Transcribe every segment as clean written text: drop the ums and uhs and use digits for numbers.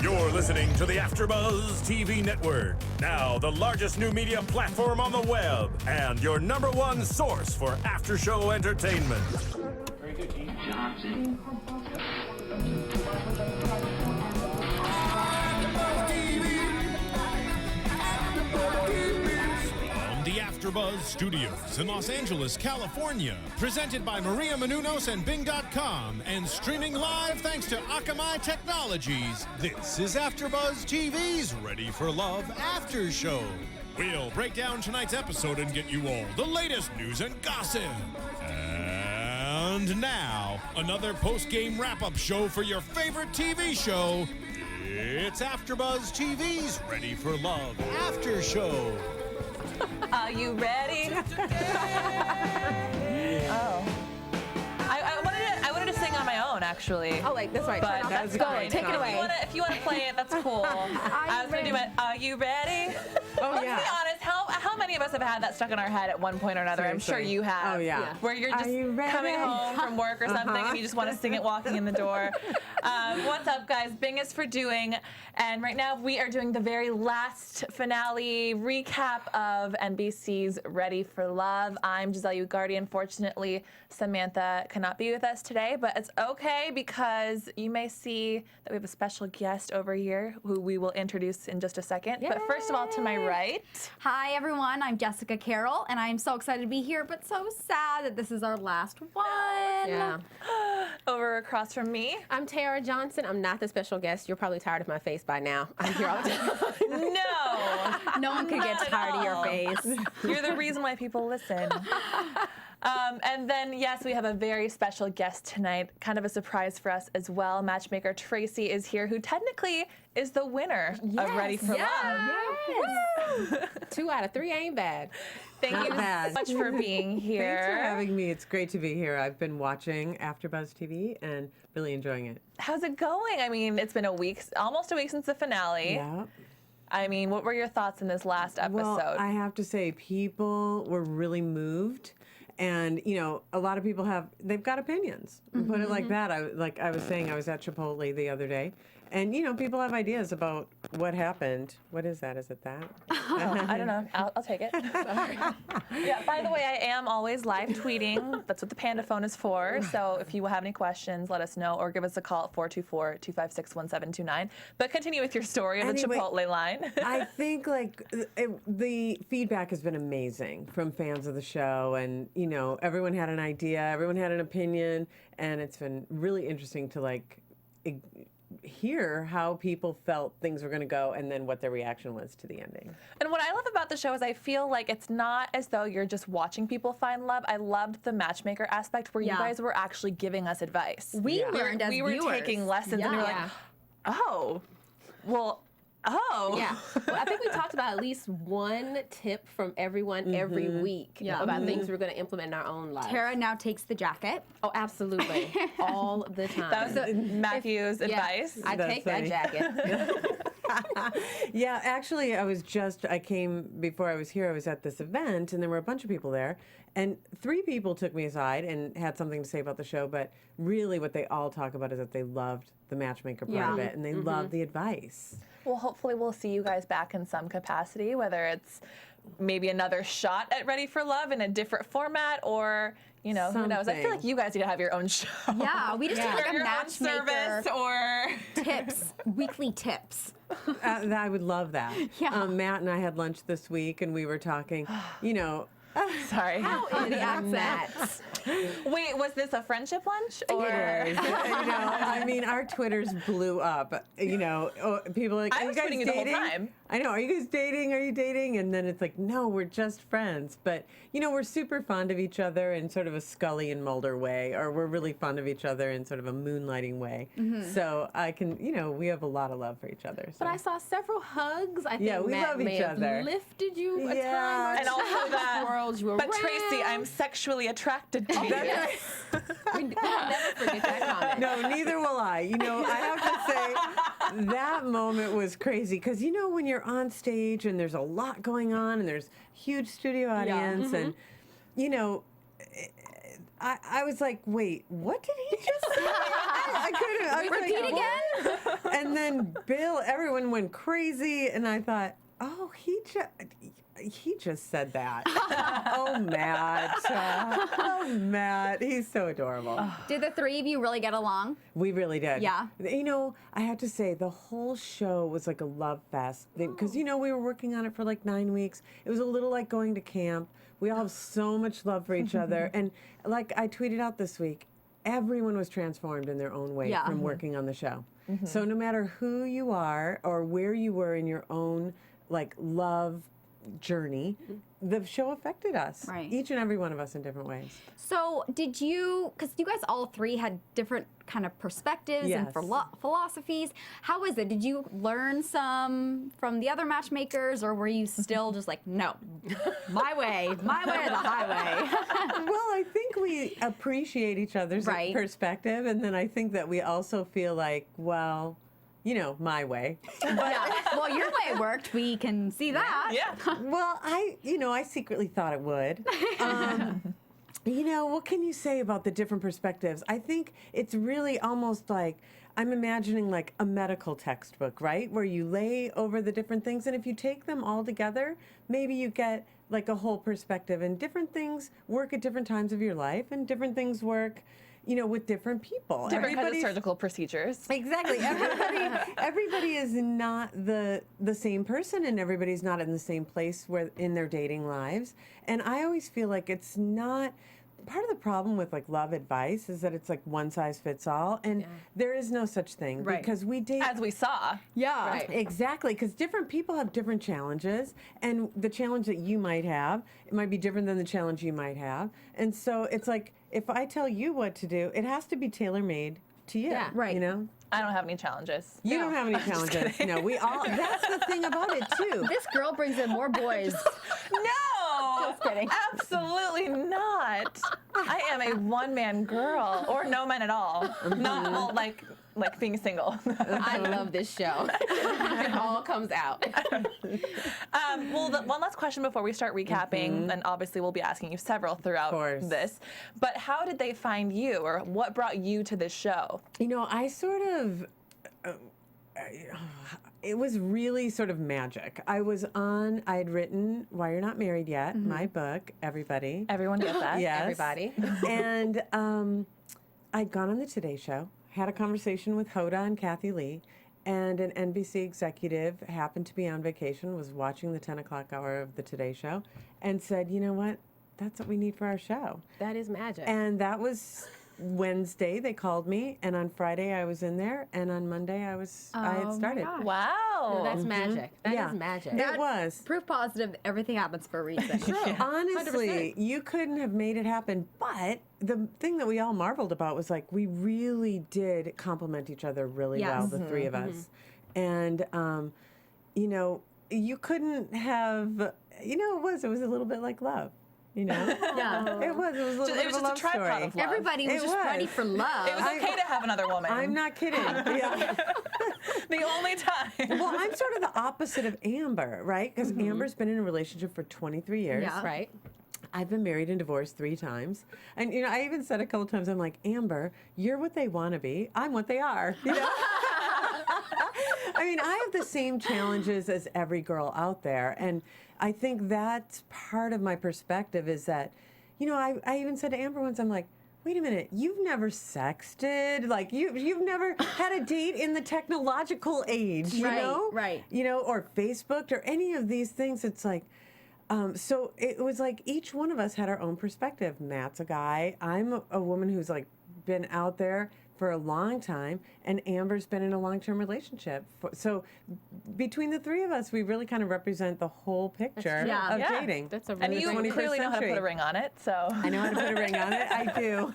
You're listening to the AfterBuzz TV Network, now the largest new media platform on the web, and your number one source for after-show entertainment. Very good, Keith Johnson. From the AfterBuzz Studios in Los Angeles, California, presented by Maria Menounos and Bing.com, and streaming live thanks to Akamai Technologies, this is AfterBuzz TV's Ready for Love After Show. We'll break down tonight's episode and get you all the latest news and gossip. And now, another post-game wrap-up show for your favorite TV show. It's AfterBuzz TV's Ready for Love After Show. Are you ready? Oh. I wanted to sing on my own, actually. Oh, like this right. But that's fine. Take it away. If you want to play it, that's cool. I was going to do it. Are you ready? Let's be honest. How many of us have had that stuck in our head at one point or another? Seriously. I'm sure you have. Oh, yeah. Where you're just coming home from work or something and you just want to sing it walking in the door. What's up, guys? Bing is for doing. And right now we are doing the very last finale recap of NBC's Ready for Love. I'm Giselle Ugarte. Unfortunately, Samantha cannot be with us today, but it's okay because you may see that we have a special guest over here who we will introduce in just a second. Yay. But first of all, to my right. Hi, everyone. I'm Jessica Carroll, and I'm so excited to be here, but so sad that this is our last one. Yeah. Over across from me. I'm Tara Johnson. I'm not the special guest. You're probably tired of my face by now. I'm here all the time. No. No one could get Not at tired of your all. face. You're the reason why people listen. And then, yes, we have a very special guest tonight, kind of a surprise for us as well. Matchmaker Tracy is here, who technically is the winner of Ready for Love. Yes. 2 out of 3 ain't bad. Thank Not you bad. so much for being here. Thanks for having me. It's great to be here. I've been watching AfterBuzz TV and really enjoying it. How's it going? I mean, it's been almost a week since the finale. Yeah. I mean, what were your thoughts in this last episode? Well, I have to say, people were really moved. And, you know, a lot of people they've got opinions. Put it like that. I was saying, I was at Chipotle the other day. And, you know, people have ideas about what happened. What is that? Is it that? I don't know. I'll take it. Yeah, by the way, I am always live tweeting. That's what the Panda phone is for. So if you have any questions, let us know or give us a call at 424-256-1729. But continue with your story of the Chipotle line. I think, the feedback has been amazing from fans of the show. And, you know, everyone had an idea. Everyone had an opinion. And it's been really interesting to, hear how people felt things were going to go and then what their reaction was to the ending. And what I love about the show is I feel like it's not as though you're just watching people find love. I loved the matchmaker aspect where you guys were actually giving us advice. We learned as we were viewers. taking lessons and we were like, oh, well, oh. Yeah. Well, I think we talked about at least one tip from everyone every week about things we're going to implement in our own lives. Tara now takes the jacket. Oh, absolutely. All the time. That was Matthew's advice. I take that jacket. Yeah, actually, I came before I was here, I was at this event, and there were a bunch of people there, and 3 people took me aside and had something to say about the show, but really what they all talk about is that they loved the matchmaker part of it, and they loved the advice. Well, hopefully we'll see you guys back in some capacity, whether it's maybe another shot at Ready for Love in a different format or, you know, who knows. I feel like you guys need to have your own show. Yeah, we just need like a your own matchmaker service or tips, weekly tips. I would love that. Yeah. Matt and I had lunch this week, and we were talking, you know, sorry. How is the accents? Wait, was this a friendship lunch? Or? you know, I mean, our Twitters blew up. You know, people are like, I are was you guys tweeting you dating? the whole time. I know. Are you guys dating? Are you dating? And then it's like, no, we're just friends. But, you know, we're super fond of each other in sort of a Scully and Mulder way, or we're really fond of each other in sort of a moonlighting way. So I can, you know, we have a lot of love for each other. So. But I saw several hugs. I think Yeah, we Matt love may each have other. lifted you a Yeah. time or And also that, swirled you but around. Tracy, I'm sexually attracted to you. Yes. We'll never forget that comment. No, neither will I. You know, I have to say that moment was crazy because, you know, when you're on stage and there's a lot going on and there's huge studio audience and, you know, I was like, wait, what did he just say? I couldn't. I was Repeat like, again? And And then Bill, everyone went crazy, and I thought, oh, he just said that. Oh, Matt. Oh, Matt. He's so adorable. Did the three of you really get along? We really did. Yeah. You know, I have to say, the whole show was like a love fest. Because, you know, we were working on it for like 9 weeks. It was a little like going to camp. We all have so much love for each other. And like I tweeted out this week, everyone was transformed in their own way from working on the show. So no matter who you are or where you were in your own like love journey, the show affected us. Right. Each and every one of us in different ways. So did you, because you guys all three had different kind of perspectives and philosophies. How was it? Did you learn some from the other matchmakers, or were you still just like, no, my way or the highway? Well, I think we appreciate each other's perspective, and then I think that we also feel like, well, you know, my way. Well, your way worked. We can see that. Yeah. Well, I secretly thought it would. You know, what can you say about the different perspectives? I think it's really almost like, I'm imagining like a medical textbook, right? Where you lay over the different things, and if you take them all together, maybe you get like a whole perspective, and different things work at different times of your life, and different things work, you know, with different people. Different kinds of surgical procedures. Exactly. Everybody is not the same person, and everybody's not in the same place where in their dating lives. And I always feel like it's not. Part of the problem with like love advice is that it's like one size fits all, and there is no such thing because we date as we saw. Yeah, right. Exactly, because different people have different challenges, and the challenge that you might have, it might be different than the challenge you might have, and so it's like if I tell you what to do, it has to be tailor-made to you. Yeah. Right. You know. I don't have any challenges. You don't have any challenges. No, we all. That's the thing about it too. This girl brings in more boys. No! Just kidding. Absolutely not. I am a one-man girl, or no men at all. Not well, like being single. I love this show. It all comes out. Well, one last question before we start recapping, and obviously we'll be asking you several throughout this. But how did they find you, or what brought you to this show? You know, I sort of. It was really sort of magic. I had written Why You're Not Married Yet, my book, everybody. Everyone get that? Yes. Everybody. And I'd gone on the Today Show, had a conversation with Hoda and Kathy Lee, and an NBC executive happened to be on vacation, was watching the 10 o'clock hour of the Today Show, and said, you know what, that's what we need for our show. That is magic. And that was Wednesday, they called me, and on Friday I was in there, and on Monday I had started. Wow. No, that's magic. That is magic. It was. Proof positive that everything happens for a reason. Honestly, 100%. you couldn't have made it happen, but the thing that we all marveled about was like we really did complement each other really well, the three of us. And, you know, you couldn't have, you know, it was a little bit like love. You know? It was a little bit of a love story. Of love. Everybody was just ready for love. It was okay to have another woman. I'm not kidding. Yeah. The only time. Well, I'm sort of the opposite of Amber, right? Because Amber's been in a relationship for 23 years. Yeah. Right. I've been married and divorced 3 times. And, you know, I even said a couple times, I'm like, Amber, you're what they want to be. I'm what they are. You know? I mean, I have the same challenges as every girl out there. And I think that's part of my perspective is that, you know, I even said to Amber once, I'm like, wait a minute, you've never sexted, like you've never had a date in the technological age, you know? Right. You know, or Facebooked or any of these things. It's like, so it was like each one of us had our own perspective. Matt's a guy. I'm a woman who's like been out there for a long time, and Amber's been in a long-term relationship. So between the three of us, we really kind of represent the whole picture of dating. That's a And really you clearly know how to put a ring on it, so. I know how to put a ring on it. I do.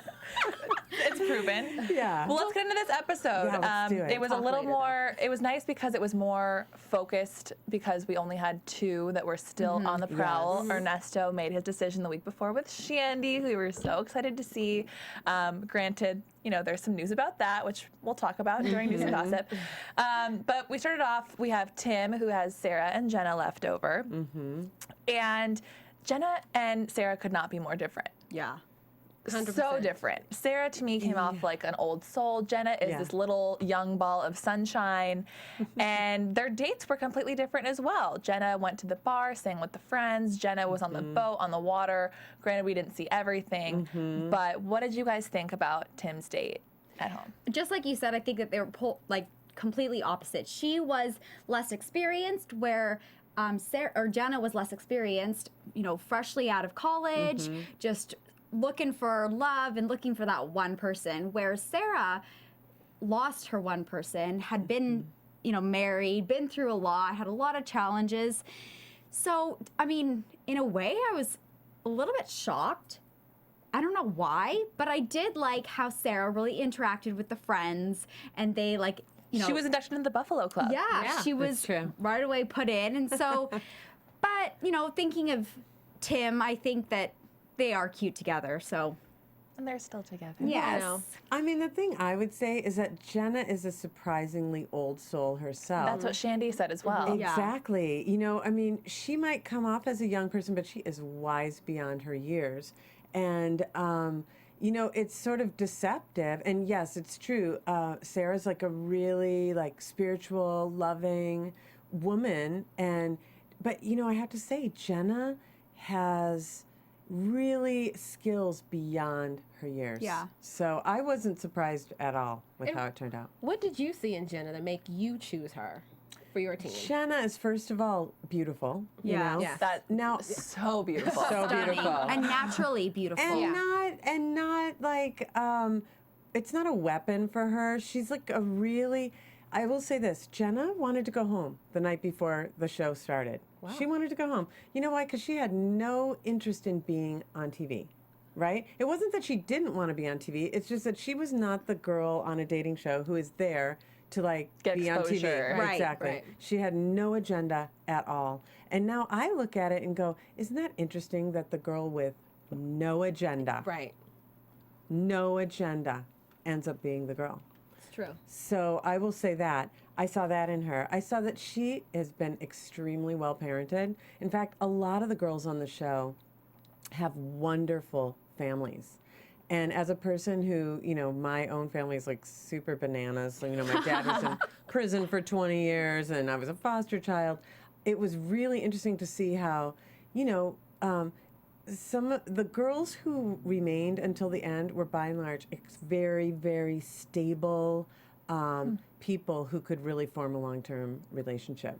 It's proven. Yeah. Well, let's get into this episode. Yeah, let's do it. It was a little more, it was nice because it was more focused because we only had 2 that were still on the prowl. Yes. Ernesto made his decision the week before with Shandy, who we were so excited to see. Granted, you know, there's some news about that, which we'll talk about during News and Gossip. But we started off, we have Tim, who has Sarah and Jenna left over. And Jenna and Sarah could not be more different. Yeah. So different. Sarah to me came off like an old soul. Jenna is this little young ball of sunshine. And their dates were completely different as well. Jenna went to the bar, sang with the friends. Jenna was on the boat, on the water. Granted, we didn't see everything. But what did you guys think about Tim's date at home? Just like you said, I think that they were completely opposite. She was less experienced, where Jenna was less experienced, freshly out of college, just looking for love and looking for that one person, where Sarah lost her one person, had been, married, been through a lot, had a lot of challenges. So, I mean, in a way, I was a little bit shocked. I don't know why, but I did like how Sarah really interacted with the friends, and they she was inducted into the Buffalo Club. Yeah, she was right away put in. And so, but, thinking of Tim, I think that they are cute together, so. And they're still together. Yes. I mean, the thing I would say is that Jenna is a surprisingly old soul herself. That's what Shandy said as well. Exactly. She might come off as a young person, but she is wise beyond her years. And, it's sort of deceptive. And yes, it's true. Sarah's like a really spiritual, loving woman. But I have to say, Jenna has really skills beyond her years. Yeah. So I wasn't surprised at all with how it turned out. What did you see in Jenna that make you choose her for your team? Jenna is, first of all, beautiful. So beautiful. So beautiful. And naturally beautiful. And not it's not a weapon for her. She's like a really, I will say this, Jenna wanted to go home the night before the show started. Wow. She wanted to go home. You know why? Because she had no interest in being on TV, right? It wasn't that she didn't want to be on TV. It's just that she was not the girl on a dating show who is there to get be exposure. on TV. Right, exactly. right. She had no agenda at all. And now I look at it and go, isn't that interesting that the girl with no agenda, no agenda, ends up being the girl? It's true. So I will say that. I saw that in her. I saw that she has been extremely well parented. In fact, a lot of the girls on the show have wonderful families. And as a person who, my own family is super bananas. So, my dad was in prison for 20 years and I was a foster child. It was really interesting to see how, some of the girls who remained until the end were by and large very, very stable people who could really form a long-term relationship.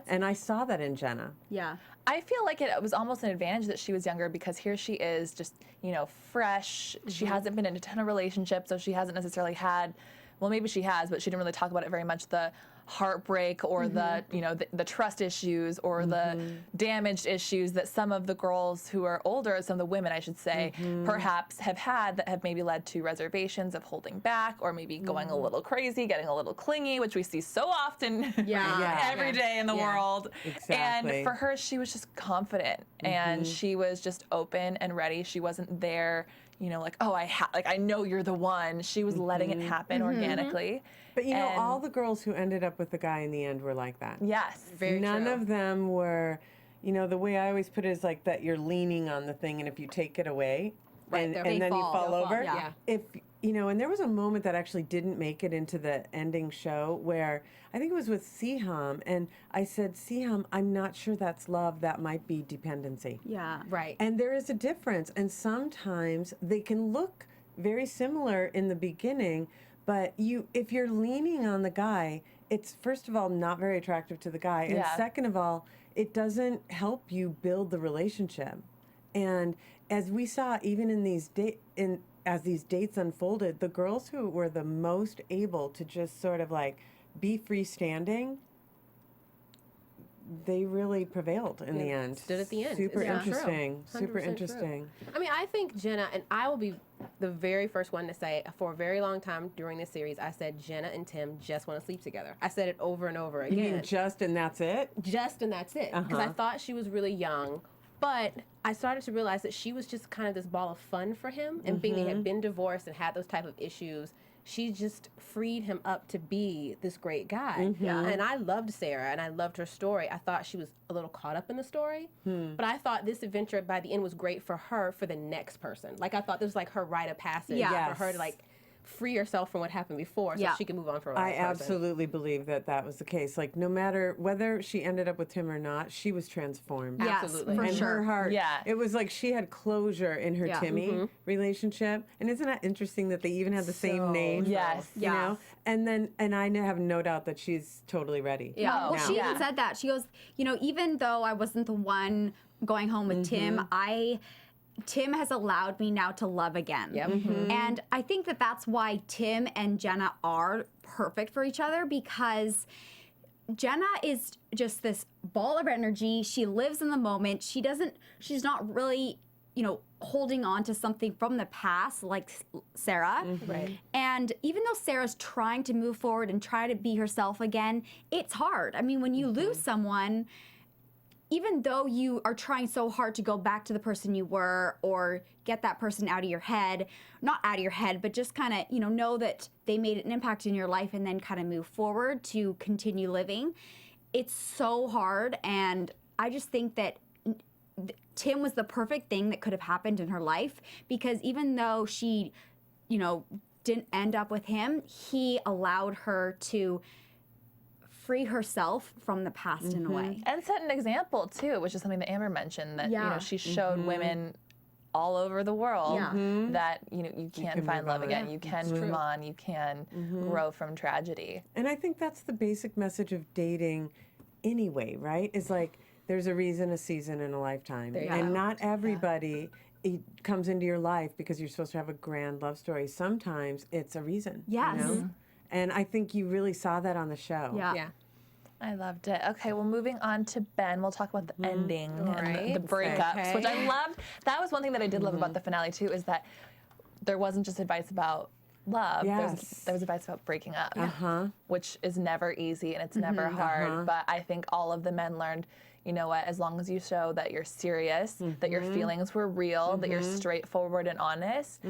And I saw that in Jenna. Yeah. I feel like it was almost an advantage that she was younger, because here she is just, fresh. She hasn't been in a ton of relationships, so she hasn't necessarily had, well, maybe she has, but she didn't really talk about it very much, the heartbreak or the trust issues or the damaged issues that some of the girls who are older, some of the women I should say, perhaps have had, that have maybe led to reservations of holding back, or maybe going a little crazy, getting a little clingy, which we see so often every day in the world. Exactly. And for her, she was just confident and she was just open and ready. She wasn't there, I know you're the one. She was letting it happen organically. But all the girls who ended up with the guy in the end were like that. Yes, very None true. of them were, the way I always put it is like that you're leaning on the thing, and if you take it away, and then you fall over. If and there was a moment that actually didn't make it into the ending show where I think it was with Siham, and I said, Siham, I'm not sure that's love. That might be dependency. Yeah. Right. And there is a difference, and sometimes they can look very similar in the beginning, but if you're leaning on the guy, it's first of all not very attractive to the guy, and second of all, it doesn't help you build the relationship. And as we saw, even in these as these dates unfolded, the girls who were the most able to just sort of be freestanding, they really prevailed in the end. Stood at the end. Super It's interesting. true. Super 100% interesting. true. I mean, I think Jenna, and I will be the very first one to say, for a very long time during this series, I said Jenna and Tim just want to sleep together. I said it over and over again. You mean just and that's it? Just and that's it. Because I thought she was really young. But I started to realize that she was just kind of this ball of fun for him. And being they had been divorced and had those type of issues, she just freed him up to be this great guy. And I loved Sarah, and I loved her story. I thought she was a little caught up in the story, but I thought this adventure by the end was great for her, for the next person. Like, I thought this was like her rite of passage for her to like free herself from what happened before so she can move on for another person. Absolutely believe that was the case. Like, no matter whether she ended up with Tim or not, she was transformed. Yes, Absolutely. for And sure. her heart, Yeah. it was like she had closure in her Timmy relationship. And isn't that interesting that they even had the same name? Yes. You know? And I have no doubt that she's totally ready. Yeah. No. Well, she even said that. She goes, you know, even though I wasn't the one going home with Tim, Tim has allowed me now to love again. And I think that that's why Tim and Jenna are perfect for each other, because Jenna is just this ball of energy. She lives in the moment. She's not really, you know, holding on to something from the past like Sarah. Right. And even though Sarah's trying to move forward and try to be herself again, it's hard. I mean, when you lose someone, even though you are trying so hard to go back to the person you were or get that person out of your head, not out of your head, but just kind of, you know that they made an impact in your life and then kind of move forward to continue living, it's so hard. And I just think that Tim was the perfect thing that could have happened in her life, because even though she, you know, didn't end up with him, he allowed her to free herself from the past in a way. And set an example too, which is something that Amber mentioned, that you know, she showed women all over the world that, you know, you can find love again, you can move on, you can grow from tragedy. And I think that's the basic message of dating anyway, right? Is like, there's a reason, a season, and a lifetime. And not everybody it comes into your life because you're supposed to have a grand love story. Sometimes it's a reason. Yes. You know? And I think you really saw that on the show. Yeah. I loved it. Okay, well, moving on to Ben, we'll talk about the ending and the breakups, which I loved. That was one thing that I did love about the finale, too, is that there wasn't just advice about love. Yes. There was advice about breaking up, which is never easy and it's never hard. But I think all of the men learned, you know what, as long as you show that you're serious, that your feelings were real, that you're straightforward and honest,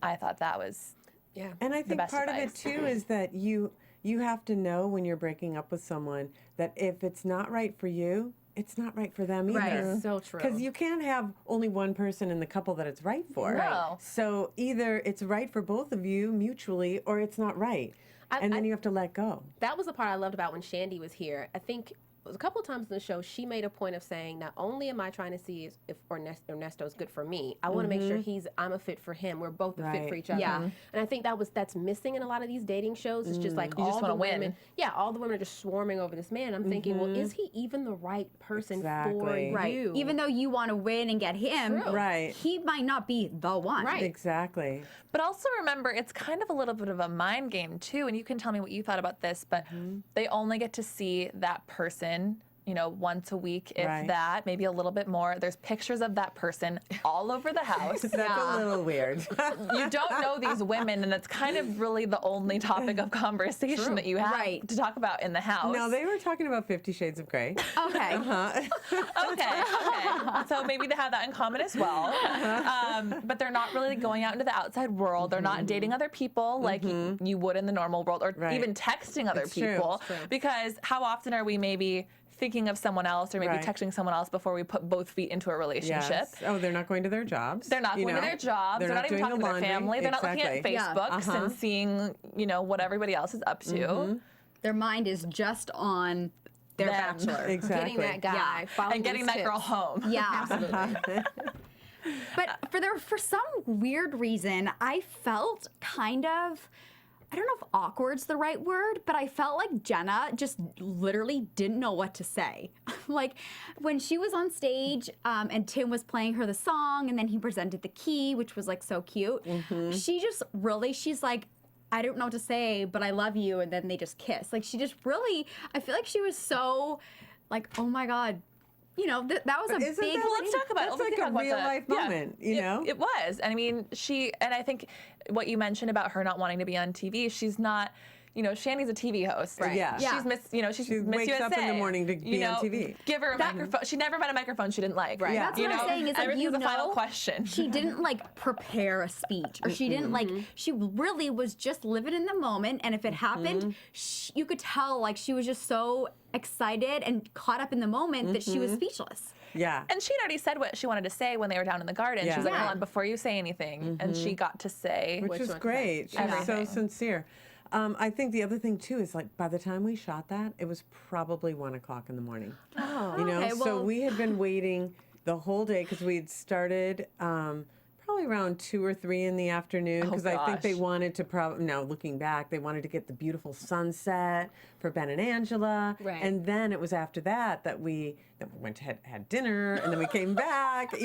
I thought that was And I think best part advice. of it too is that you have to know when you're breaking up with someone that if it's not right for you, it's not right for them either. Right. So true. Because you can't have only one person in the couple that it's right for. No. So either it's right for both of you mutually, or it's not right. And then you have to let go. That was the part I loved about when Shandy was here. I think it was a couple of times in the show, she made a point of saying, not only am I trying to see if Ernesto is good for me, I want to make sure I'm a fit for him. We're both a fit for each other. Yeah. And I think that's missing in a lot of these dating shows. It's just like You just all wanna the win. women, all the women are just swarming over this man. I'm thinking, well, is he even the right person Exactly. for Right. you? Even though you want to win and get him, True. Right. he might not be the one. Right. Exactly. But also remember, it's kind of a little bit of a mind game too, and you can tell me what you thought about this, but they only get to see that person, you know, once a week, if that, maybe a little bit more. There's pictures of that person all over the house. That's a little weird. You don't know these women, and it's kind of really the only topic of conversation that you have to talk about in the house. No, they were talking about 50 Shades of Grey. Okay. Okay. So maybe they have that in common as well. But they're not really going out into the outside world. They're not dating other people like you would in the normal world, or even texting other people. Because how often are we maybe thinking of someone else or maybe texting someone else before we put both feet into a relationship? Yes. Oh, they're not going to their jobs. They're not going to their jobs. They're not even doing talking the to their laundry. family. They're not looking at Facebooks and seeing, you know, what everybody else is up to. Their mind is just on their Them. bachelor. Exactly. Getting that guy, following And getting his that girl tips. home. Yeah. Absolutely. But for some weird reason, I felt kind of, I don't know if awkward's the right word, but I felt like Jenna just literally didn't know what to say. Like when she was on stage and Tim was playing her the song and then he presented the key, which was like so cute. She just really, she's like, I don't know what to say, but I love you. And then they just kiss. Like she just really, I feel like she was so like, oh my God. You know, that was a Isn't big. that Well, let's talk about That's it. like a real life moment, you know? It was. I mean, and I think what you mentioned about her not wanting to be on TV, she's not, Shandy's a TV host. Right. Yeah. She's Miss, she's She Miss wakes USA. up in the morning to be on TV. Give her a microphone. She never met a microphone she didn't like. Right. Yeah. That's what I'm saying is, like, everything's a final question. she didn't like prepare a speech, or she didn't like. She really was just living in the moment, and if it happened, you could tell like she was just so excited and caught up in the moment that she was speechless. Yeah. And she'd already said what she wanted to say when they were down in the garden. Yeah. She was like, Yeah. hold on, before you say anything. And she got to say. Which was one? great. She was so Everything. sincere. I think the other thing too is like by the time we shot that, it was probably 1 o'clock in the morning. Oh. You know, Okay, so well- we had been waiting the whole day because we'd started probably around 2 or 3 in the afternoon because I think they gosh. wanted to now looking back, they wanted to get the beautiful sunset for Ben and Angela. Right. And then it was after that we went to had dinner and then we came back, I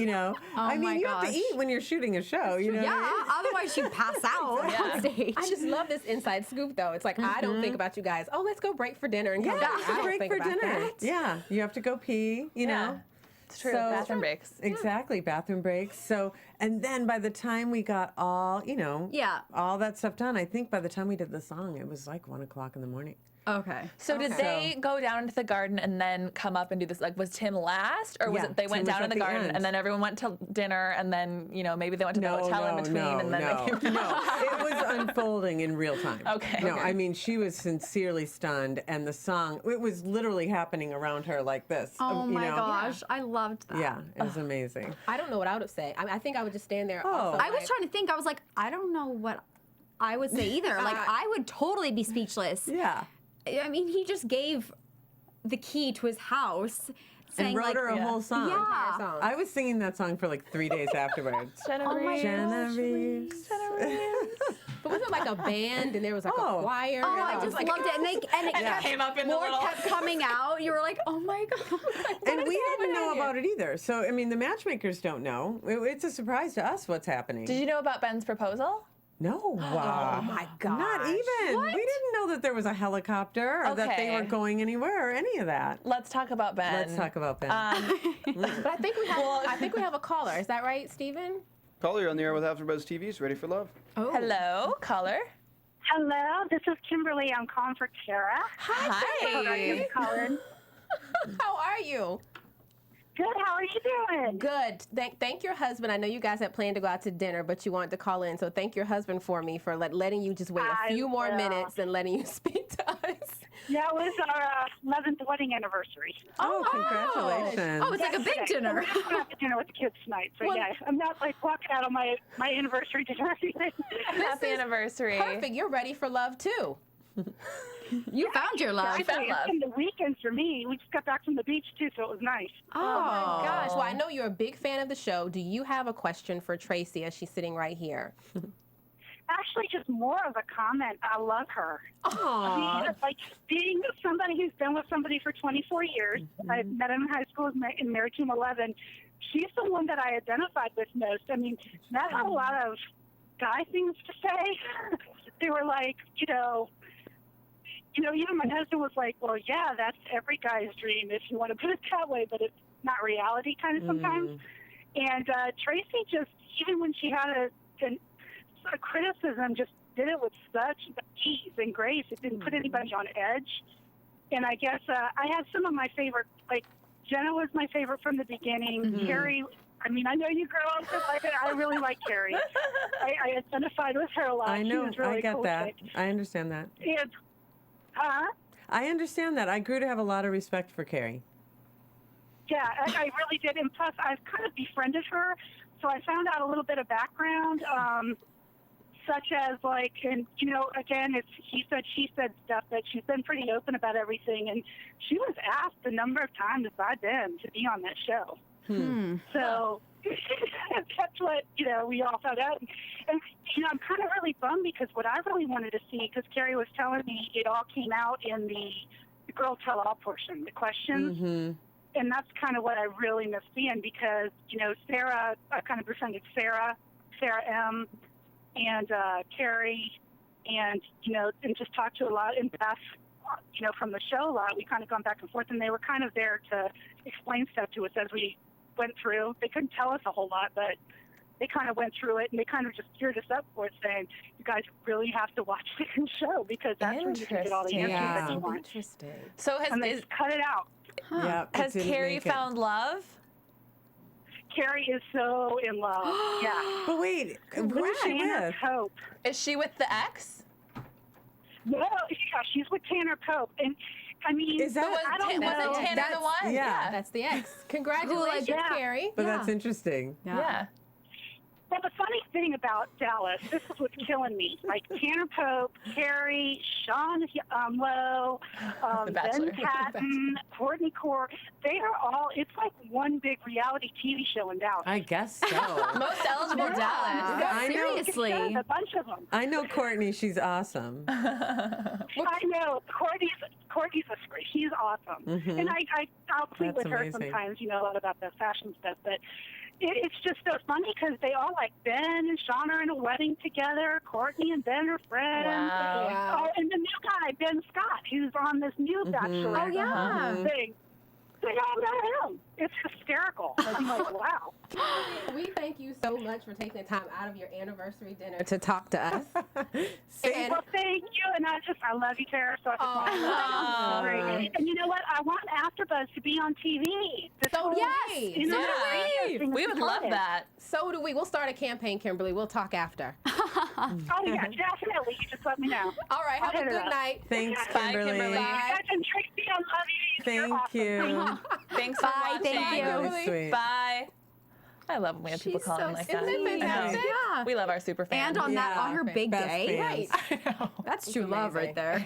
mean, my you have to gosh. eat when you're shooting a show, you know what I mean? Yeah, otherwise you pass out on stage. I just love this inside scoop, though. It's like, I don't think about you guys. Oh, let's go break for dinner and come back. I don't break think for about dinner. that. Yeah, you have to go pee, you know. It's true. So- Bathroom breaks. Exactly, bathroom breaks. So, and then by the time we got all, Yeah. all that stuff done, I think by the time we did the song, it was like 1 o'clock in the morning. Okay. So did they go down into the garden and then come up and do this? Like, was Tim last, or was Yeah, it they went Tim was down in at the the garden end. and then everyone went to dinner and then maybe they went to the hotel in between and then they came no. It was unfolding in real time. Okay. No, Okay. I mean she was sincerely stunned, and the song it was literally happening around her like this. Oh you my know? gosh, I loved that. Yeah, it was amazing. I don't know what I would have said. I think I would just stand there. Oh. also, I was like- trying to think. I was like, I don't know what I would say either. Like, I would totally be speechless. Yeah. I mean, he just gave the key to his house, saying And wrote like, her a whole song. Yeah. song. I was singing that song for like 3 days afterwards. Genevieve. Genevieve. But was it like a band and there was like Oh. a choir? Oh, I was just like, loved it, and it kept, came up in the more little- kept coming out. You were like, oh my god. And we didn't know about it either. So, I mean, the matchmakers don't know. It's a surprise to us what's happening. Did you know about Ben's proposal? No. Oh my God. Not even. We didn't know that there was a helicopter or that they Okay. were going anywhere or any of that. Let's talk about Ben. Let's talk about Ben. But I think we have a caller. Is that right, Stephen? Caller, you're on the air with AfterBuzz TV's Ready for Love. Oh. Hello, caller. Hello, this is Kimberly. I'm calling for Kara. Hi. Colin. How are you? Good. How are you doing? Good. Thank your husband. I know you guys had planned to go out to dinner, but you wanted to call in. So thank your husband for me for letting you just wait a I few more will. minutes and letting you speak to us. Yeah, it was our 11th wedding anniversary. oh, congratulations. Oh, it's like a big dinner. We're going to have dinner with the kids tonight. So, Well- yeah, I'm not like walking out on my anniversary dinner or anything. Happy anniversary. Perfect. You're ready for love too. You found your love. found Actually, love. it's been the weekend for me. We just got back from the beach, too, so it was nice. Oh my gosh. Well, I know you're a big fan of the show. Do you have a question for Tracy as she's sitting right here? Actually, just more of a comment. I love her. Like being somebody who's been with somebody for 24 years. I met him in high school and married to him 11. She's the one that I identified with most. I mean, Matt had a lot of guy things to say. They were like, even my husband was like, well, yeah, that's every guy's dream if you want to put it that way, but it's not reality kind of sometimes. And Tracy just, even when she had a criticism, just did it with such ease and grace. It didn't put anybody on edge. And I guess I had some of my favorite, like Jenna was my favorite from the beginning. Carrie, I mean, I know you girls like it. I really like Carrie. I identified with her a lot. I know. She was really I get cool that. chick. I understand that. And, I understand that. I grew to have a lot of respect for Carrie. yeah, I really did. And plus, I've kind of befriended her. So I found out a little bit of background, such as like, and again, it's he said, she said stuff that she's been pretty open about everything. And she was asked the number of times by Ben to be on that show. So that's what, we all found out. And, I'm kind of really bummed because what I really wanted to see, because Carrie was telling me it all came out in the girl tell all portion, the questions. And that's kind of what I really missed seeing because, Sarah, I kind of befriended Sarah M., and Carrie, and, and just talked to a lot, and Beth, from the show a lot. We kind of gone back and forth, and they were kind of there to explain stuff to us as we went through. They couldn't tell us a whole lot, but they kind of went through it, and they kind of just geared us up for it, saying, you guys really have to watch the show because that's when you can get all the answers that you want. Interesting. So And they just cut it out. Yeah, it has didn't Carrie make it. found love? Carrie is so in love. Yeah. But wait, who's she Tanner with? Pope. Is she with the ex? No, yeah, she's with Tanner Pope. And I mean, Is that- I don't know. Wasn't Tanner the one? yeah. That's the ex. Congratulations, Yeah. Carrie. But that's interesting. Yeah. Well, the funny thing about Dallas, this is what's killing me. Like Tanner Pope, Carrie, Sean Lowe, The Bachelor. Ben Patton, Courtney Core, they are all, it's like one big reality TV show in Dallas. I guess so. Most eligible Dallas. I know. Seriously. A bunch of them. I know Courtney. She's awesome. I know. Courtney's she's awesome. And I'll tweet That's with her amazing. sometimes, a lot about the fashion stuff, but it's just so funny because they all, like, Ben and Sean are in a wedding together. Courtney and Ben are friends. Wow. Oh, and the new guy, Ben Scott, who's on this new Bachelorette Oh, yeah. thing. They all know him. It's hysterical. I'm like, wow. We thank you so much for taking the time out of your anniversary dinner to talk to us. And Well, thank you, and I love you, Tara. So I just want to say great. And you know what? I want AfterBuzz to be on TV. So do Yes. we. You know, Yeah. radio thing We is would love fun. that. So do we. We'll start a campaign, Kimberly. We'll talk after. Oh, yeah, definitely. You just let me know. All right. Have I'll a hit it good up. night. Thanks, Bye, Kimberly. Kimberly. Guys, and Tracy, I love you. You're Thank awesome. you. Thanks for Bye, watching. thank you. Really sweet. Bye. I love when we have people She's calling so like sweet. that. Isn't it fantastic? Yeah. We love our super fans. And on that, on her big Best day. fans. Right. That's true love right there.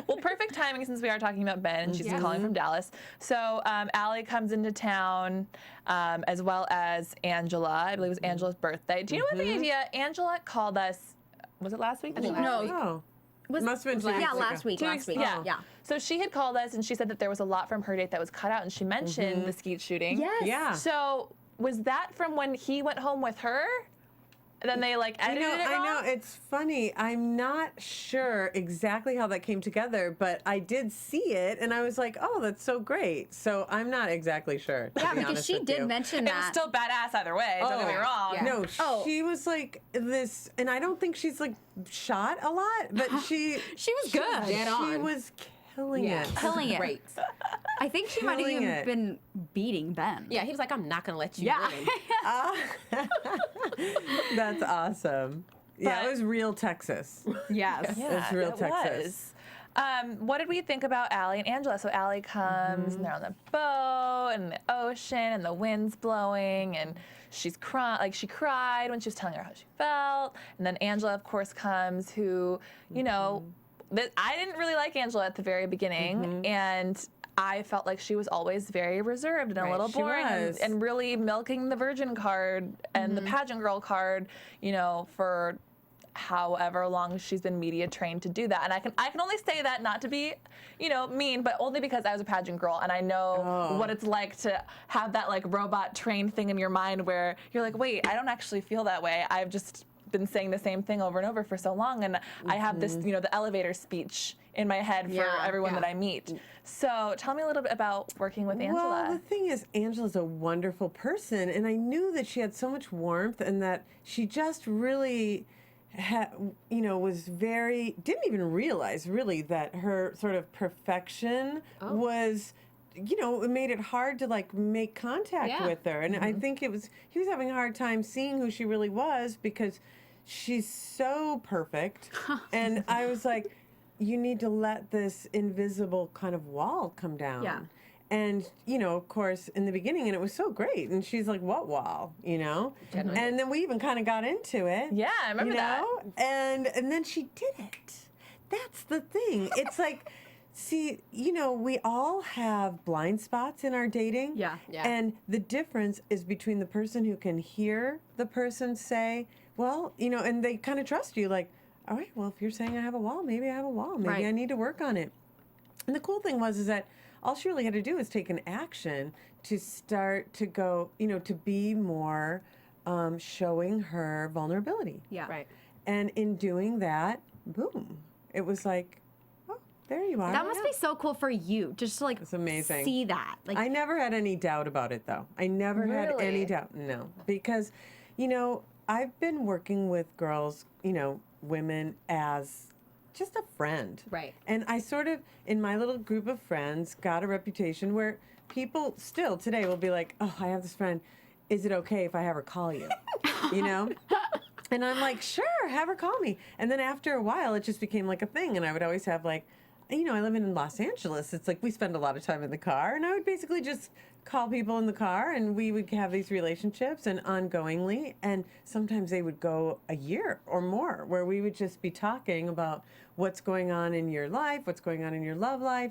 Well, perfect timing since we are talking about Ben and she's calling from Dallas. So Allie comes into town as well as Angela. I believe it was Angela's birthday. Do you know what the idea? Angela called us, was it last week? No. Oh. Was, Must have been 2 weeks yeah, ago. last week. 2 Last weeks, week. yeah. Yeah. So she had called us and she said that there was a lot from her date that was cut out and she mentioned the skeet shooting. Yes. Yeah. So was that from when he went home with her? And then they like edited it I wrong? know, it's funny. I'm not sure exactly how that came together, but I did see it and I was like, oh, that's so great. So I'm not exactly sure. to Yeah, be because honest she with did you. mention It was that. still badass either way, don't get me wrong. Yeah. No, Oh. she was like this, and I don't think she's like shot a lot, but she was good. Dead She on. was killing Yeah. it. Killing it. Great. I think she might have Killing even it. been beating Ben. Yeah, he was like, I'm not going to let you Yeah. win. That's awesome. Yeah, But- it was real Texas. Yes. Yeah, It's real it Texas. was. What did we think about Allie and Angela? So Allie comes and they're on the boat and the ocean and the wind's blowing and she's crying, like she cried when she was telling her how she felt. And then Angela, of course, comes who, I didn't really like Angela at the very beginning and I felt like she was always very reserved and a little She boring was. and really milking the virgin card and the pageant girl card, for however long she's been media trained to do that. And I can only say that not to be, mean, but only because I was a pageant girl and I know what it's like to have that like robot trained thing in your mind where you're like, wait, I don't actually feel that way. I've just been saying the same thing over and over for so long and I have this, the elevator speech in my head for Yeah, everyone yeah. that I meet. So tell me a little bit about working with Angela. Well, the thing is, Angela's a wonderful person, and I knew that she had so much warmth and that she just really was didn't even realize really that her sort of perfection was, it made it hard to like make contact Yeah. with her. And I think he was having a hard time seeing who she really was because she's so perfect. And I was like, you need to let this invisible kind of wall come down. Yeah. And, of course, in the beginning, and it was so great. And she's like, what wall, And then we even kind of got into it. Yeah, I remember that. And then she did it. That's the thing. It's like, see, we all have blind spots in our dating. Yeah. Yeah. And the difference is between the person who can hear the person say, well, and they kind of trust you, like, all right, well, if you're saying I have a wall, maybe I have a wall. Maybe Right. I need to work on it. And the cool thing is that all she really had to do is take an action to start to go, to be more showing her vulnerability. Yeah. Right. And in doing that, boom, it was like, oh, there you are. That must be so cool for you, just to like It's amazing. see that. Like, I never had any doubt about it, though. I never had any Really? doubt. No, because, you know, I've been working with girls, you know, women as just a friend. Right. And I sort of, in my little group of friends, got a reputation where people still today will be like, oh, I have this friend. Is it okay if I have her call you? You know? And I'm like, sure, have her call me. And then after a while, it just became like a thing. And I would always have like, you know, I live in Los Angeles. It's like we spend a lot of time in the car. And I would basically just call people in the car and we would have these relationships and ongoingly. And sometimes they would go a year or more where we would just be talking about what's going on in your life, what's going on in your love life.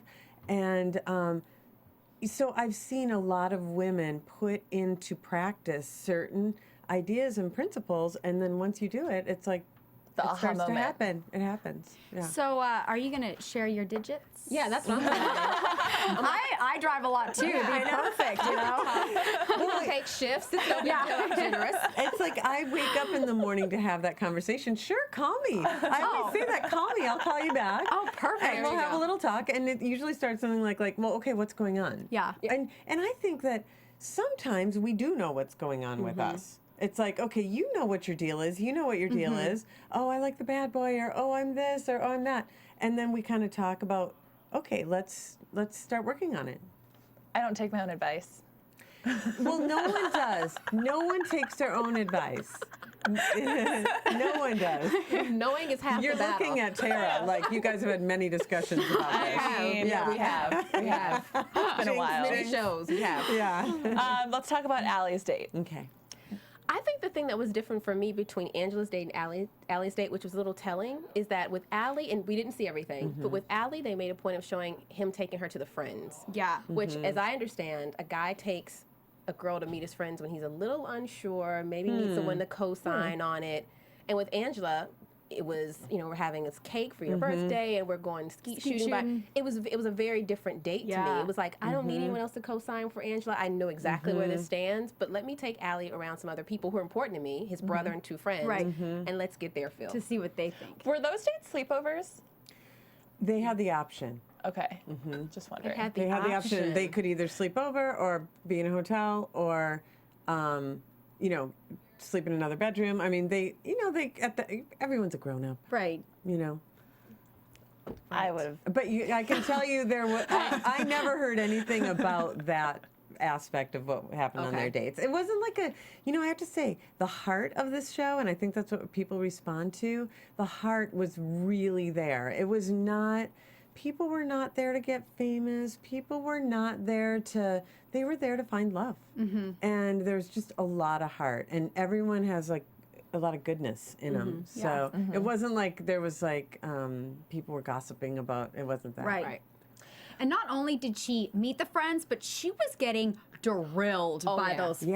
And so I've seen a lot of women put into practice certain ideas and principles, and then once you do it, it's like The it aha starts moment. to happen. It happens. Yeah. So, are you going to share your digits? Yeah, that's what I'm thinking. I drive a lot too. It'd be perfect, you know? We'll take shifts. It's no big deal. I'm generous. It's like I wake up in the morning to have that conversation. Sure, call me. I always say that. Call me. I'll call you back. Oh, perfect. And we'll There you have a go. little talk, and it usually starts something like, well, okay, what's going on? Yeah. And I think that sometimes we do know what's going on with us. It's like, okay, you know what your deal is. You know what your deal is. Oh, I like the bad boy, or oh, I'm this, or oh, I'm that. And then we kind of talk about, okay, let's start working on it. I don't take my own advice. Well, no one does. No one takes their own advice. No one does. Knowing is half You're the battle. looking at Tara like you guys have had many discussions about this. I mean, Yeah. we have. It's been a while. Many shows we have. Yeah. Let's talk about Allie's date. Okay. I think the thing that was different for me between Angela's date and Allie's date, which was a little telling, is that with Allie, and we didn't see everything, but with Allie, they made a point of showing him taking her to the friends. Yeah. Which, as I understand, a guy takes a girl to meet his friends when he's a little unsure, maybe needs someone to co-sign on it. And with Angela, it was, you know, we're having this cake for your birthday and we're going skeet shooting. But it was a very different date to me. Yeah. It was like, I don't need anyone else to co-sign for Angela. I know exactly where this stands, but let me take Allie around some other people who are important to me, his brother and two friends, Right. and let's get their feel. To see what they think. Were those dates sleepovers? They had the option. Okay. Just wondering. They had the option. They could either sleep over or be in a hotel or, you know, sleep in another bedroom. I mean, everyone's a grown up, Right. you know. I would have. But I can tell you I never heard anything about that aspect of what happened on their dates. It wasn't like I have to say, the heart of this show, and I think that's what people respond to, the heart was really there. It was not, people were not there to get famous. People were not there they were there to find love. And there's just a lot of heart. And everyone has like a lot of goodness in them. So it wasn't like there was like people were gossiping about, it wasn't that. Right. And not only did she meet the friends, but she was getting drilled by those friends.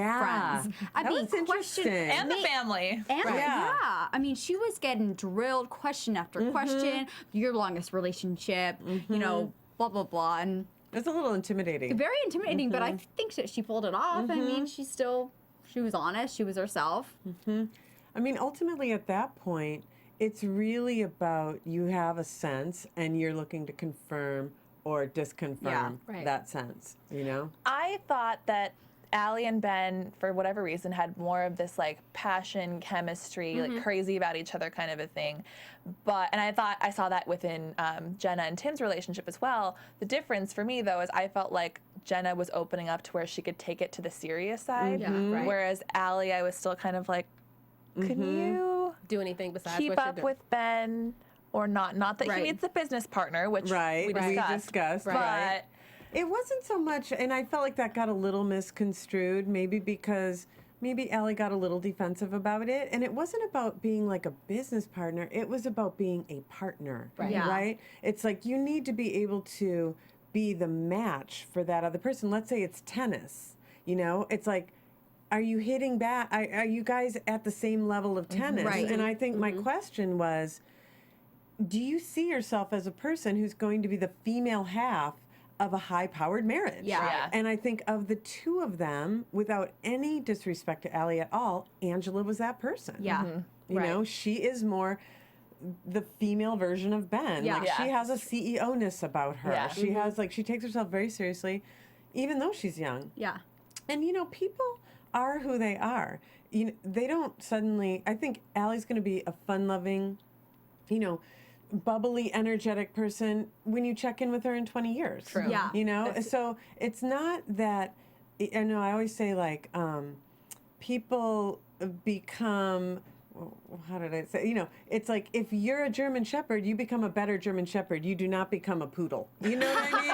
I That mean, was interesting. And the family. And I mean, she was getting drilled question after question. Your longest relationship, you know, blah blah blah, and It was a little intimidating. very intimidating. But I think that she pulled it off. I mean, she was honest. She was herself. I mean, ultimately at that point, it's really about you have a sense and you're looking to confirm or disconfirm that sense, you know? I thought that Allie and Ben, for whatever reason, had more of this like passion, chemistry, like crazy about each other kind of a thing. And I thought I saw that within Jenna and Tim's relationship as well. The difference for me, though, is I felt like Jenna was opening up to where she could take it to the serious side. Whereas Allie, I was still kind of like, can you do anything besides keep what you're up doing? with Ben or not? Not that he needs a business partner, which we discussed. But it wasn't so much, and I felt like that got a little misconstrued, maybe because maybe Allie got a little defensive about it, and it wasn't about being like a business partner, it was about being a partner, right? It's like you need to be able to be the match for that other person. Let's say it's tennis, you know? It's like, are you hitting back? Are you guys at the same level of tennis? Right. And I think my question was, do you see yourself as a person who's going to be the female half of a high-powered marriage? Yeah. And I think of the two of them, without any disrespect to Allie at all, Angela was that person. Yeah. You know, she is more the female version of Ben. Yeah. Like, she has a CEO-ness about her. Yeah. She has, like, she takes herself very seriously, even though she's young. Yeah. And, you know, people are who they are. they don't suddenly. I think Allie's going to be a fun-loving, bubbly, energetic person when you check in with her in 20 years. True. Yeah. So it's not that. I know. I always say people become. How did I say? It's like if you're a German Shepherd, you become a better German Shepherd. You do not become a poodle. You know what I mean?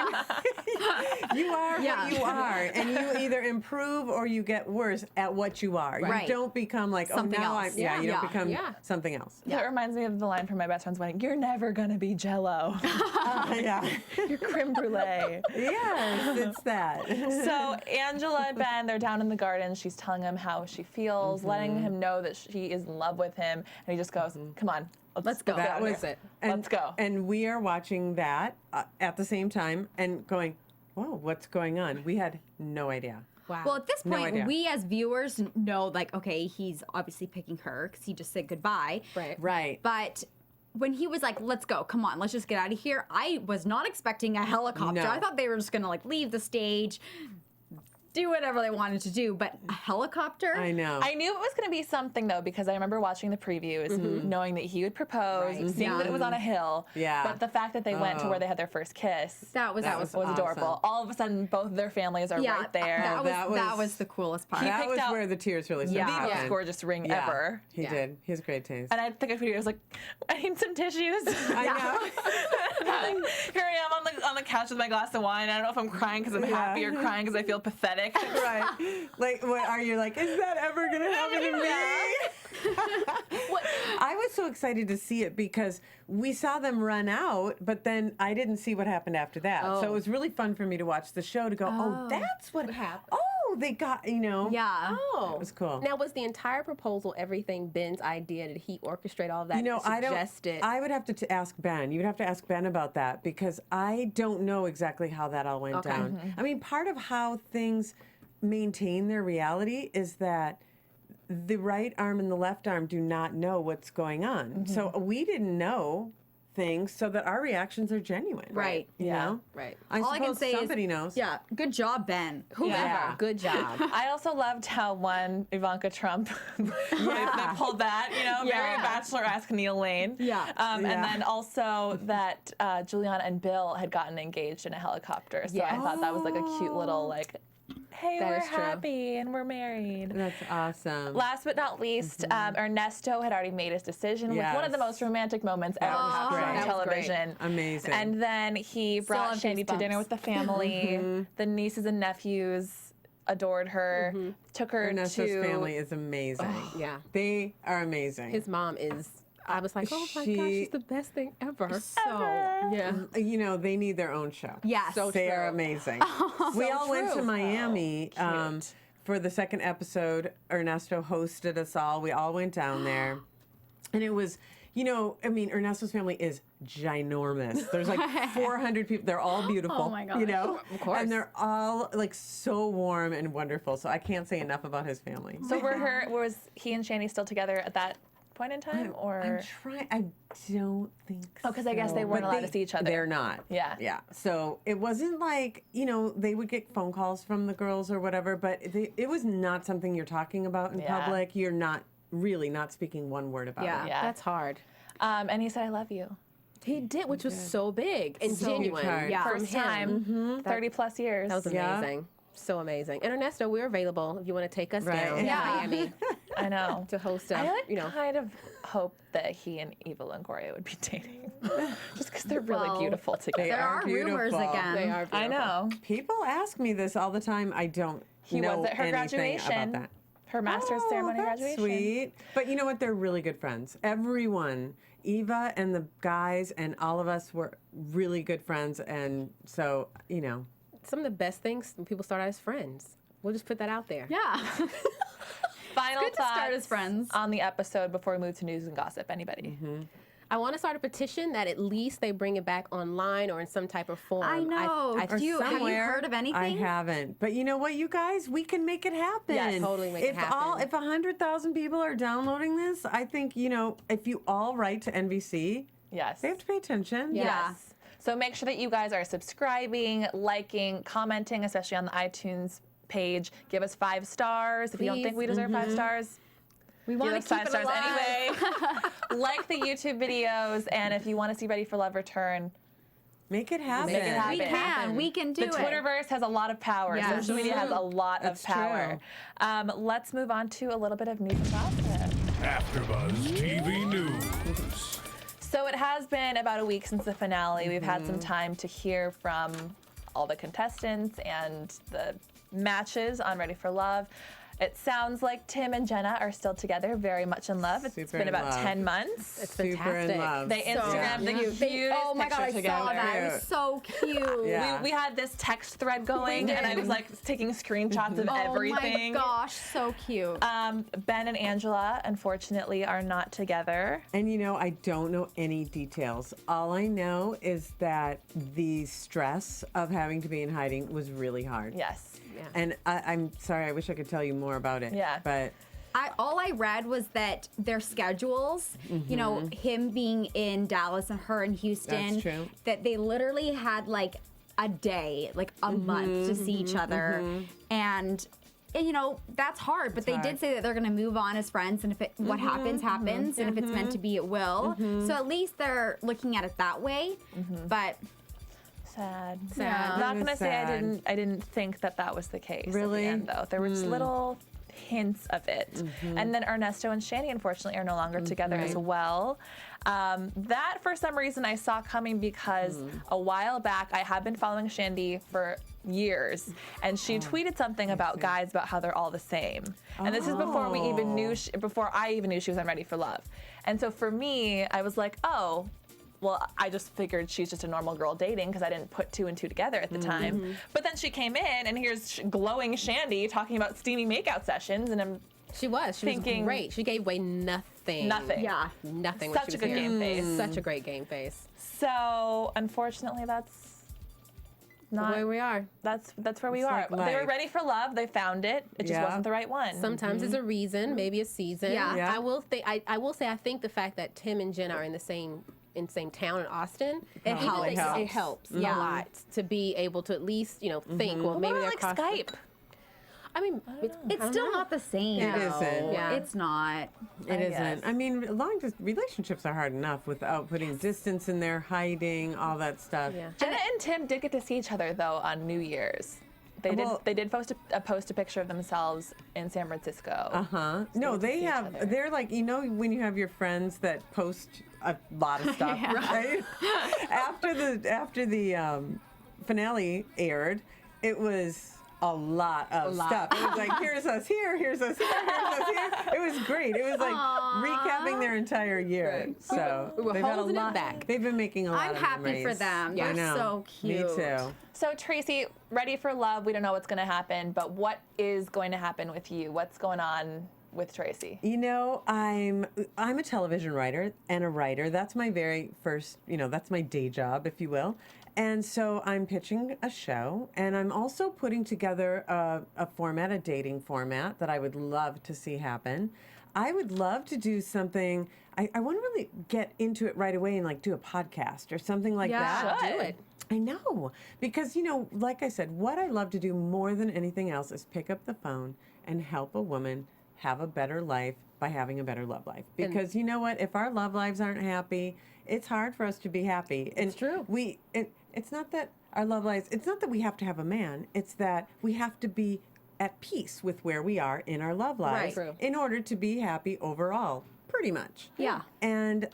You are what you are, and you either improve or you get worse at what you are. Right. You don't become like, Something now else. you don't become something else. That reminds me of the line from my best friend's wedding. You're never gonna be Jell-O. Yeah. You're creme brulee. Yes, it's that. So Angela and Ben, they're down in the garden. She's telling him how she feels, letting him know that she is in love with him, and he just goes, "Come on, let's go." That was it. Let's go. And we are watching that at the same time and going, "Whoa, what's going on?" We had no idea. Wow. Well, at this No point, idea. we as viewers know, like, okay, he's obviously picking her because he just said goodbye. Right. But when he was like, let's go, come on, let's just get out of here, I was not expecting a helicopter. No. I thought they were just going to, leave the stage, do whatever they wanted to do, but a helicopter? I know. I knew it was going to be something, though, because I remember watching the previews, knowing that he would propose, seeing that it was on a hill. Yeah. But the fact that they went to where they had their first kiss That was adorable. awesome. All of a sudden, both their families are right there. That was the coolest part. That picked was out where the tears really started. the most happening. gorgeous ring Yeah, ever. He did. He has great taste. And I think I was like, I need some tissues. I know. Here I am on the couch with my glass of wine. I don't know if I'm crying because I'm happy or crying because I feel pathetic. Right. What are you like? Is that ever going to happen to me? I was so excited to see it because we saw them run out, but then I didn't see what happened after that. So it was really fun for me to watch the show to go, oh that's what happened. Oh, they got, Yeah. Oh. It was cool. Now, was the entire proposal everything Ben's idea? Did he orchestrate all of that? Suggest it? I would have to ask Ben. You would have to ask Ben about that because I don't know exactly how that all went down. I mean, part of how things maintain their reality is that the right arm and the left arm do not know what's going on. So we didn't know things so that our reactions are genuine. Right. You know? Right. I All I suppose can say somebody is, knows. yeah, good job, Ben. Whoever. Yeah. Good job. I also loved how Ivanka Trump they pulled that, very Bachelor-esque Neil Lane. Yeah. And then also that Juliana and Bill had gotten engaged in a helicopter. So I thought that was like a cute little hey, That we're is true. happy and we're married. That's awesome. Last but not least, Ernesto had already made his decision with one of the Yes. most romantic moments ever was captured great. on That was great. television. Amazing. And then he brought have Shandy to goosebumps. dinner with the family. The nieces and nephews adored her. Took her Ernesto's to family is amazing. Yeah. They are amazing. His mom is. I was like, oh my gosh, She- she's the best thing ever. Yeah. They need their own show. Yes. So They are true. amazing. We all went to Miami for the second episode. Ernesto hosted us all. We all went down there. And it was, Ernesto's family is ginormous. There's like 400 people. They're all beautiful. Oh my gosh. Of course. And they're all so warm and wonderful. So I can't say enough about his family. So was he and Shandy still together at that point in time, or? I'm trying. I don't think so. Oh, 'cause I guess they weren't But allowed to see each other. They're not. Yeah. Yeah. So it wasn't like, they would get phone calls from the girls or whatever, but it was not something you're talking about in public. You're not speaking one word about it. Yeah. That's hard. And he said, "I love you." He did, which was so big and So genuine. hard. Yeah. First From him. time, 30 plus years. That was Yeah. amazing. So amazing. And Ernesto, we're available if you want to take us Right. down to Yeah. Miami I know. to host a, I kind of hope that he and Eva Longoria would be dating, just because they're really Well, beautiful together. There are rumors beautiful. again. They are I know. People ask me this all the time. I don't He know was at her anything graduation, about that. her master's ceremony that's graduation. sweet. But you know what? They're really good friends. Everyone, Eva and the guys and all of us were really good friends. And so, some of the best things when people start out as friends. We'll just put that out there. Yeah. Final good to thoughts start as friends. on the episode before we move to news and gossip. Anybody? I want to start a petition that at least they bring it back online or in some type of form. I know. I Have you heard of anything? I haven't. But you know what, you guys? We can make it happen. Yes, totally make it happen. If 100,000 people are downloading this, I think, if you all write to NBC, Yes. they have to pay attention. Yeah. Yes. So make sure that you guys are subscribing, liking, commenting, especially on the iTunes page. Give us 5 stars. If you don't think we deserve 5 stars, We want to keep 5 it stars alive. anyway. Like the YouTube videos, and if you want to see Ready for Love return, Make it happen. Make it happen. We can. We can do the it. Twitterverse has a lot of power. Yes. Social media has a lot That's of power. Let's move on to a little bit of news and gossip. AfterBuzz TV News. So it has been about a week since the finale. We've had some time to hear from all the contestants and the matches on Ready for Love. It sounds like Tim and Jenna are still together, very much in love. It's Super been in about love. 10 months. It's Super fantastic. in love. They Instagrammed the cutest Oh my God, I picture saw together. that. It was so cute. Yeah. We had this text thread going, and I was like taking screenshots of everything. Oh my gosh, so cute. Ben and Angela, unfortunately, are not together. And you know, I don't know any details. All I know is that the stress of having to be in hiding was really hard. Yes. And I'm sorry, I wish I could tell you more about it. Yeah. But All I read was that their schedules, you know, him being in Dallas and her in Houston, That's true. that they literally had like a day, like a month to see each other. And you know, that's hard, but they did say that they're going to move on as friends, and if what happens, happens, and if it's meant to be, it will. So at least they're looking at it that way. But Sad. Yeah. I'm not It was gonna say sad. I didn't think that was the case. Really? At the end, though, there were just little hints of it. And then Ernesto and Shandy, unfortunately, are no longer together as well. That, for some reason, I saw coming because a while back I have been following Shandy for years, and she tweeted something about guys about how they're all the same. And this is before we even knew, before I even knew she was on Ready for Love. And so for me, I was like, oh. Well, I just figured she's just a normal girl dating because I didn't put 2 and 2 together at the time. But then she came in, and here's glowing Shandy talking about steamy makeout sessions, and I'm She was thinking- great. She gave away nothing. nothing. yeah, Nothing. when Such she a was good here. game face. Such a great game face. So unfortunately, that's not Where we are. That's where we It's are. like They were life. ready for love. They found it. It just Yeah. wasn't the right one. Sometimes there's a reason, maybe a season. Yeah. Yeah. I will say I think the fact that Tim and Jen are in the same town in Austin, It Probably helps. It helps Yeah. a lot to be able to at least think, well, maybe More they're like across Skype. I mean, It's still not the same. It though. isn't. Yeah. It's not. it guess. isn't. I mean, relationships are hard enough without putting distance in there, hiding, all that stuff. Yeah. Jenna and Tim did get to see each other though on New Year's. Well- They did post a picture of themselves in San Francisco. No, to they see each have. other. They're like, you know, when you have your friends that post a lot of stuff, right? after the finale aired, it was a lot of stuff. It was like, here's us here, here's us here, here's us here. It was great. It was like recapping their entire year. Right. So We were they've had a holding it lot. back. They've been making a lot I'm of happy memories. for them. Yeah. I They're know. so cute. Me too. So Tracy, Ready for Love, we don't know what's going to happen, but what is going to happen with you? What's going on with Tracy? You know, I'm a television writer and a writer. That's my very first, that's my day job, if you will. And so I'm pitching a show, and I'm also putting together a format, a dating format that I would love to see happen. I would love to do something. I want to really get into it right away and like do a podcast or something like that. Should. Do it. I know, because, like I said, what I love to do more than anything else is pick up the phone and help a woman have a better life by having a better love life. Because you know what? If our love lives aren't happy, it's hard for us to be happy. And It's true. It's not that our love lives, it's not that we have to have a man. It's that we have to be at peace with where we are in our love lives True. in order to be happy overall, pretty much. Yeah. And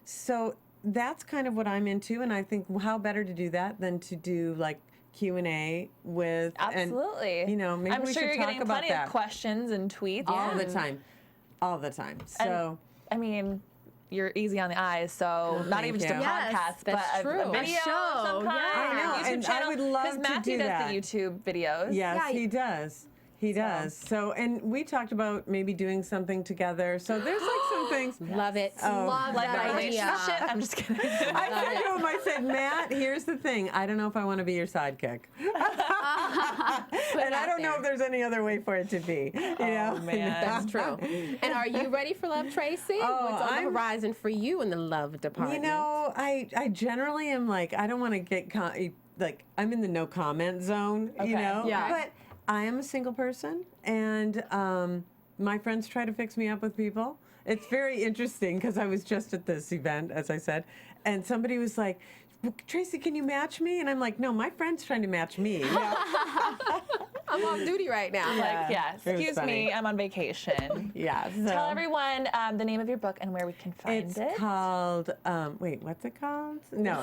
so that's kind of what I'm into, and I think how better to do that than to do like Q&A with Absolutely. And, maybe I'm we sure should you're talk getting about plenty that of questions and tweets. all the time, all the time. So I mean, you're easy on the eyes, so not thank even just a you. Yes, podcast, but that's a true. video A show, of some kind, yeah. or I know, a YouTube and I channel. would love Because to Matthew do does that. the YouTube videos. yes, Yeah, he does. He does. So, and we talked about maybe doing something together. So there's like some things. Love it. Love Like that a idea. relationship. I'm just kidding. I said to him, I said, Matt, here's the thing. I don't know if I want to be your sidekick. And I don't know if there's any other way for it to be. You know? man. That's true. And are you ready for love, Tracy? What's on the I'm- horizon for you in the love department? I generally am like, I don't want to get, like, I'm in the no comment zone, Okay. Yeah. But I am a single person, and my friends try to fix me up with people. It's very interesting because I was just at this event, as I said, and somebody was like, Tracy, can you match me? And I'm like, no, my friend's trying to match me. I'm on duty right now. Like, yeah, It was excuse funny. me, I'm on vacation. Yeah. So Tell everyone the name of your book and where we can find it's it. called, wait, what's it called? No.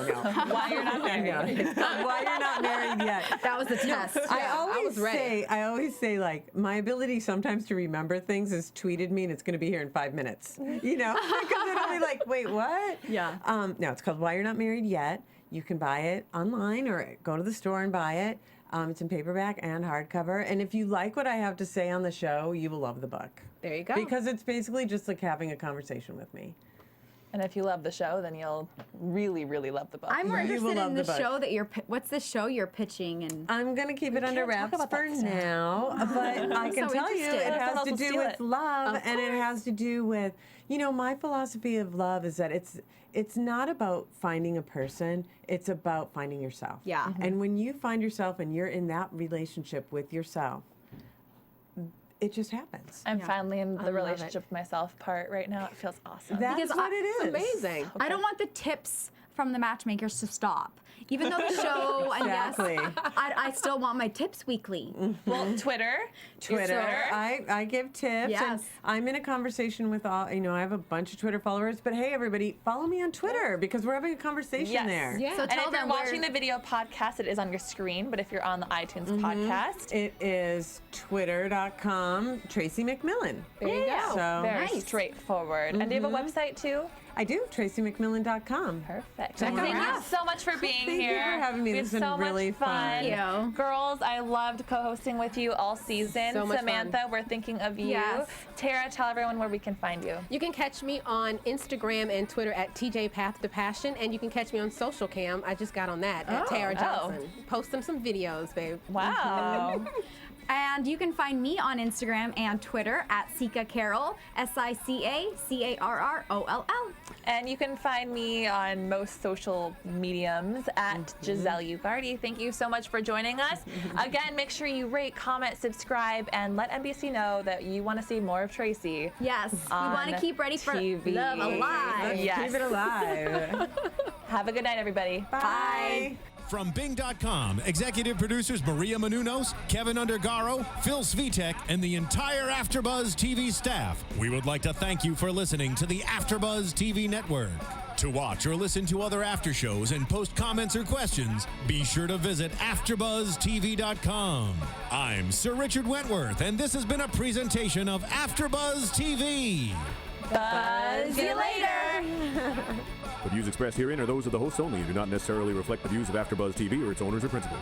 Why You're Not Married. It's called Why You're Not Married Yet. That was the test. I was ready. always say, like, my ability sometimes to remember things is tweeted me and it's going to be here in 5 minutes. You know, because it'll be like, wait, what? Yeah. No, it's called Why You're Not Married Yet. You can buy it online or go to the store and buy it. It's in paperback and hardcover. And if you like what I have to say on the show, you will love the book. There you go. Because it's basically just like having a conversation with me. And if you love the show, then you'll really, really love the book. I'm more You will interested love in the the book. show that what's the show you're pitching? And I'm going to keep it under can't talk wraps about for that now, but I can so tell you interested. it Someone has else to will do steal with it. love, and it has to do with, you know, my philosophy of love is that it's not about finding a person, it's about finding yourself. Yeah. Mhm. And when you find yourself and you're in that relationship with yourself, it just happens. I'm finally in the love relationship with myself part right now. It feels awesome. That's Because what it is. Amazing. I don't want the tips from the matchmakers to stop. Even though the show, Exactly. I guess, I still want my tips weekly. Well, Twitter. Twitter. I give tips. Yes. And I'm in a conversation with all, you know, I have a bunch of Twitter followers, but hey, everybody, follow me on Twitter because we're having a conversation Yes. there. Yeah. So And tell if you're them watching the video podcast, it is on your screen. But if you're on the iTunes podcast, It is twitter.com, Tracy McMillan. There you go. So very Nice. straightforward. And do you have a website too? I do, tracymcmillan.com. Perfect. Check Well, it thank you out. so much for being Thank you here. for having me. We This had has so been really much fun. fun. Thank you. Girls, I loved co-hosting with you all season. So much Samantha, we're thinking of you. Yes. Tara, tell everyone where we can find you. You can catch me on Instagram and Twitter at TJ Path to Passion, and you can catch me on Social Cam. I just got on that at Tara Johnson. Posting some videos, babe. Wow. And you can find me on Instagram and Twitter at Sika Carroll, SICACARROLL. And you can find me on most social mediums at Giselle Ugarte. Thank you so much for joining us. Again, make sure you rate, comment, subscribe, and let NBC know that you want to see more of Tracy. Yes, we want to on keep ready for TV. Love Alive. Yes. Keep it alive. Have a good night, everybody. Bye. From Bing.com, executive producers Maria Menounos, Kevin Undergaro, Phil Svitek, and the entire AfterBuzz TV staff, we would like to thank you for listening to the AfterBuzz TV network. To watch or listen to other after shows and post comments or questions, be sure to visit AfterBuzzTV.com. I'm Sir Richard Wentworth, and this has been a presentation of AfterBuzz TV. Buzz you later. The views expressed herein are those of the hosts only and do not necessarily reflect the views of AfterBuzz TV or its owners or principals.